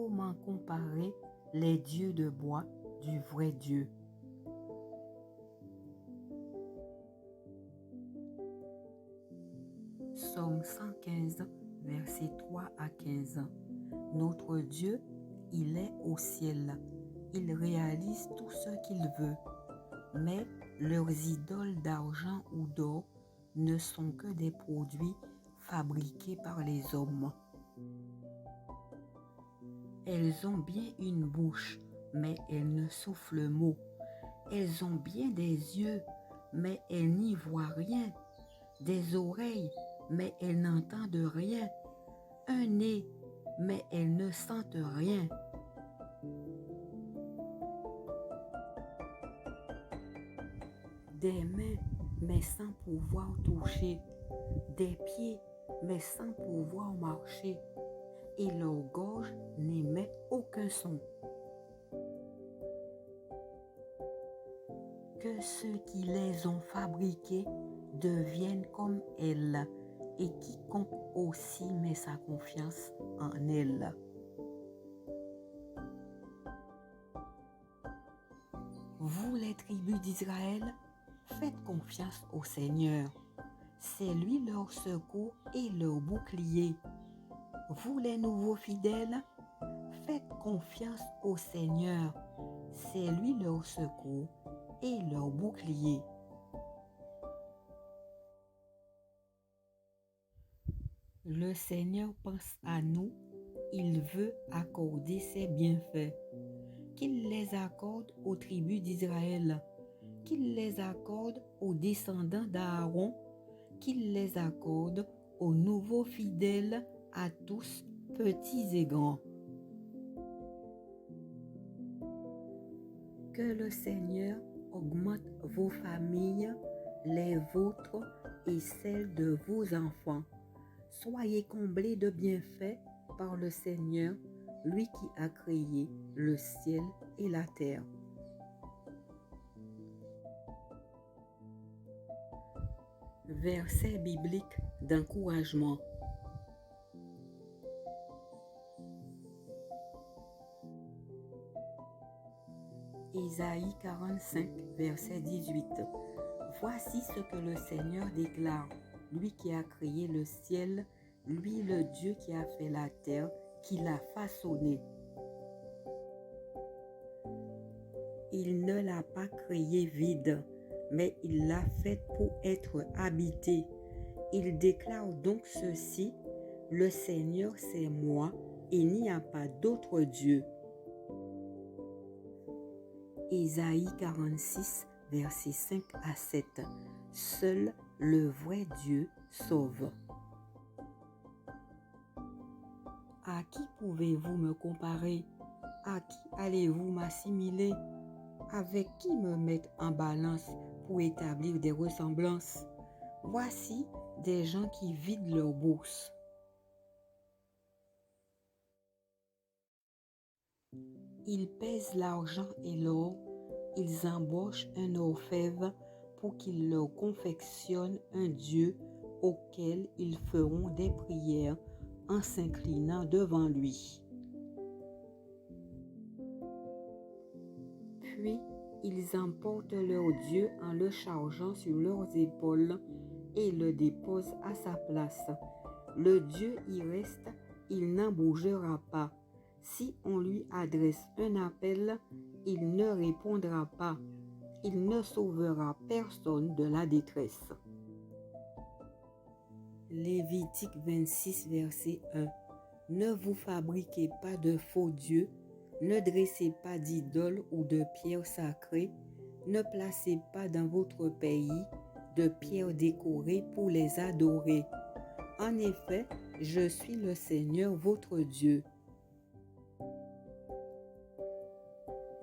comment comparer les dieux de bois du vrai Dieu? Psaume 115, versets 3 à 15. Notre Dieu, il est au ciel. Il réalise tout ce qu'il veut. Mais leurs idoles d'argent ou d'or ne sont que des produits fabriqués par les hommes. Elles ont bien une bouche, mais elles ne soufflent mot. Elles ont bien des yeux, mais elles n'y voient rien. Des oreilles, mais elles n'entendent rien. Un nez, mais elles ne sentent rien. Des mains, mais sans pouvoir toucher. Des pieds, mais sans pouvoir marcher. Et leur gorge n'émet aucun son. Que ceux qui les ont fabriqués deviennent comme elles, et quiconque aussi met sa confiance en elles. Vous les tribus d'Israël, faites confiance au Seigneur. C'est lui leur secours et leur bouclier. Vous les nouveaux fidèles, faites confiance au Seigneur. C'est lui leur secours et leur bouclier. Le Seigneur pense à nous, il veut accorder ses bienfaits. Qu'il les accorde aux tribus d'Israël, qu'il les accorde aux descendants d'Aaron, qu'il les accorde aux nouveaux fidèles, à tous, petits et grands. Que le Seigneur augmente vos familles, les vôtres et celles de vos enfants. Soyez comblés de bienfaits par le Seigneur, lui qui a créé le ciel et la terre. Verset biblique d'encouragement. Isaïe 45, verset 18. Voici ce que le Seigneur déclare, lui qui a créé le ciel, lui le Dieu qui a fait la terre, qui l'a façonnée. Il ne l'a pas créée vide, mais il l'a faite pour être habitée. Il déclare donc ceci, le Seigneur c'est moi, il n'y a pas d'autre Dieu. Isaïe 46, versets 5 à 7. Seul le vrai Dieu sauve. À qui pouvez-vous me comparer? À qui allez-vous m'assimiler? Avec qui me mettre en balance pour établir des ressemblances? Voici des gens qui vident leur bourse. Ils pèsent l'argent et l'or, ils embauchent un orfèvre pour qu'il leur confectionne un Dieu auquel ils feront des prières en s'inclinant devant lui. Puis, ils emportent leur Dieu en le chargeant sur leurs épaules et le déposent à sa place. Le Dieu y reste, il n'en bougera pas. Si on lui adresse un appel, il ne répondra pas. Il ne sauvera personne de la détresse. Lévitique 26, verset 1. Ne vous fabriquez pas de faux dieux, ne dressez pas d'idoles ou de pierres sacrées, ne placez pas dans votre pays de pierres décorées pour les adorer. En effet, je suis le Seigneur votre Dieu.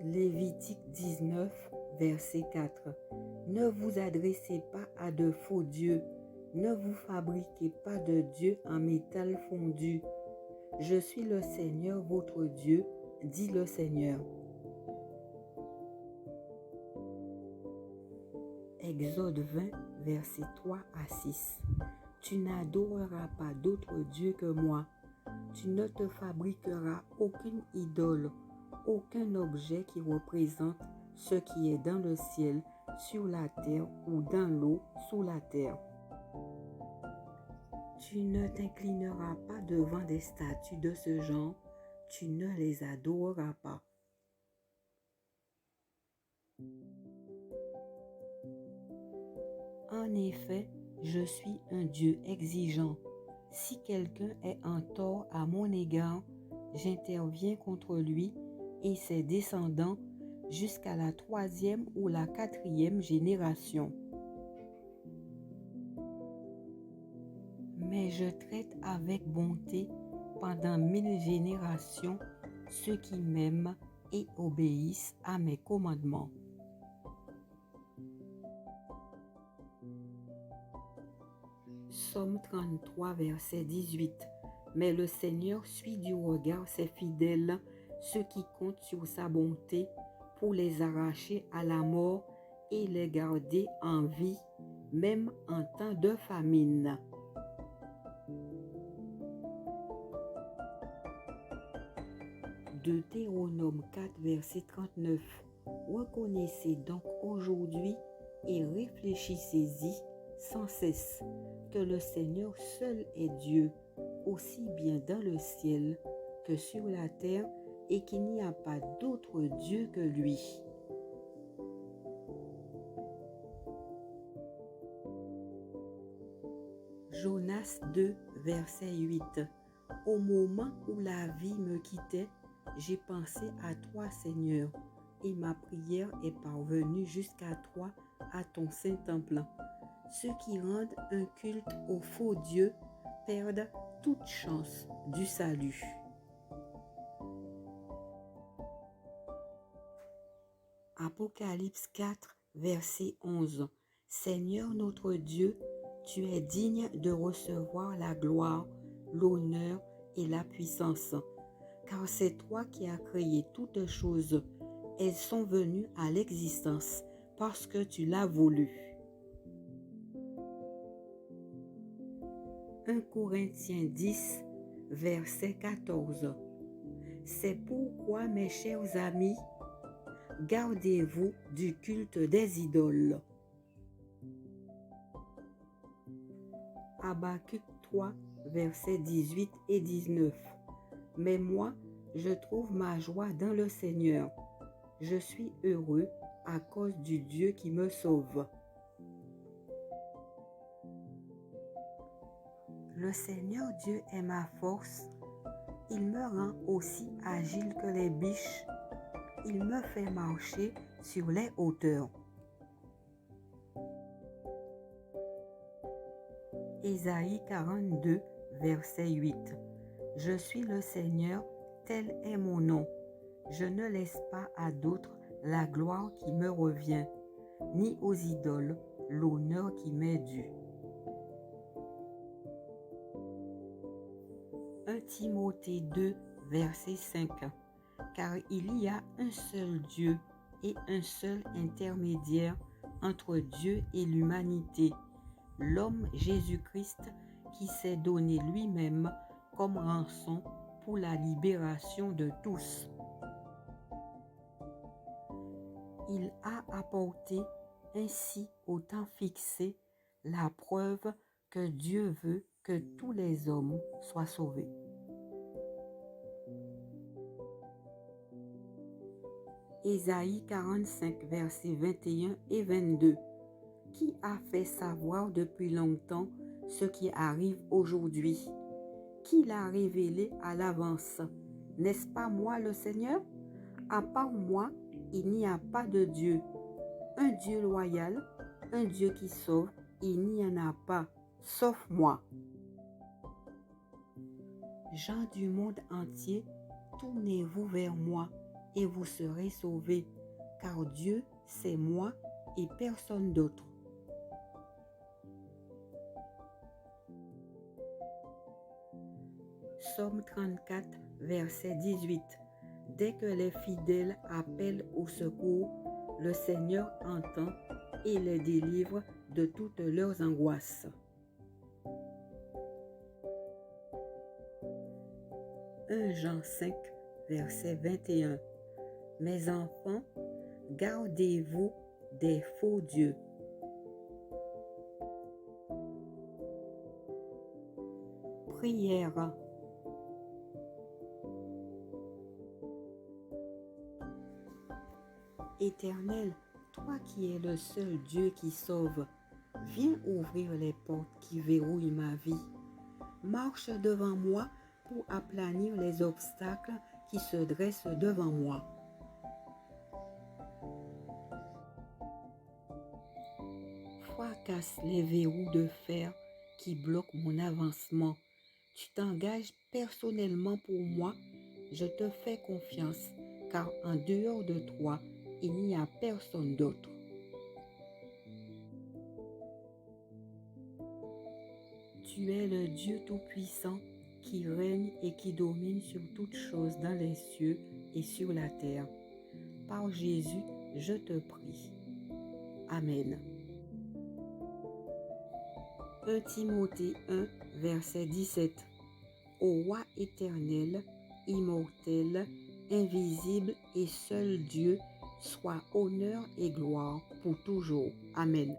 Lévitique 19, verset 4. Ne vous adressez pas à de faux dieux, ne vous fabriquez pas de dieux en métal fondu. Je suis le Seigneur votre Dieu, dit le Seigneur. Exode 20, versets 3 à 6. Tu n'adoreras pas d'autre Dieu que moi. Tu ne te fabriqueras aucune idole, aucun objet qui représente ce qui est dans le ciel, sur la terre ou dans l'eau sous la terre. Tu ne t'inclineras pas devant des statues de ce genre, tu ne les adoreras pas. En effet, je suis un Dieu exigeant. Si quelqu'un est en tort à mon égard, j'interviens contre lui et ses descendants jusqu'à la 3e ou la 4e génération. Mais je traite avec bonté pendant 1000 générations ceux qui m'aiment et obéissent à mes commandements. Psaume 33, verset 18. Mais le Seigneur suit du regard ses fidèles, ceux qui comptent sur sa bonté, pour les arracher à la mort et les garder en vie, même en temps de famine. Deutéronome 4, verset 39. Reconnaissez donc aujourd'hui et réfléchissez-y sans cesse que le Seigneur seul est Dieu, aussi bien dans le ciel que sur la terre, et qu'il n'y a pas d'autre Dieu que lui. Jonas 2, verset 8. Au moment où la vie me quittait, j'ai pensé à toi, Seigneur, et ma prière est parvenue jusqu'à toi, à ton saint temple. Ceux qui rendent un culte aux faux dieux perdent toute chance du salut. Apocalypse 4, verset 11. Seigneur notre Dieu, tu es digne de recevoir la gloire, l'honneur et la puissance, car c'est toi qui as créé toutes choses. Elles sont venues à l'existence parce que tu l'as voulu. 1 Corinthiens 10, verset 14. C'est pourquoi, mes chers amis, gardez-vous du culte des idoles. Habakkuk 3, versets 18 et 19. Mais moi, je trouve ma joie dans le Seigneur. Je suis heureux à cause du Dieu qui me sauve. Le Seigneur Dieu est ma force. Il me rend aussi agile que les biches. Il me fait marcher sur les hauteurs. Ésaïe 42, verset 8. Je suis le Seigneur, tel est mon nom. Je ne laisse pas à d'autres la gloire qui me revient, ni aux idoles l'honneur qui m'est dû. 1 Timothée 2, verset 5. Car il y a un seul Dieu et un seul intermédiaire entre Dieu et l'humanité, l'homme Jésus-Christ qui s'est donné lui-même comme rançon pour la libération de tous. Il a apporté ainsi au temps fixé la preuve que Dieu veut que tous les hommes soient sauvés. Ésaïe 45, versets 21 et 22. Qui a fait savoir depuis longtemps ce qui arrive aujourd'hui? Qui l'a révélé à l'avance? N'est-ce pas moi le Seigneur? À part moi, il n'y a pas de Dieu. Un Dieu loyal, un Dieu qui sauve, il n'y en a pas, sauf moi. Gens du monde entier, tournez-vous vers moi et vous serez sauvés, car Dieu, c'est moi et personne d'autre. Psaume 34, verset 18. Dès que les fidèles appellent au secours, le Seigneur entend et les délivre de toutes leurs angoisses. 1 Jean 5, verset 21. Mes enfants, gardez-vous des faux dieux. Prière. Éternel, toi qui es le seul Dieu qui sauve, viens ouvrir les portes qui verrouillent ma vie. Marche devant moi pour aplanir les obstacles qui se dressent devant moi. Fracasse les verrous de fer qui bloquent mon avancement. Tu t'engages personnellement pour moi, je te fais confiance, car en dehors de toi, il n'y a personne d'autre. Tu es le Dieu Tout-Puissant qui règne et qui domine sur toutes choses dans les cieux et sur la terre. Par Jésus, je te prie. Amen. 1 Timothée 1, verset 17. Ô roi éternel, immortel, invisible et seul Dieu, soit honneur et gloire pour toujours. Amen.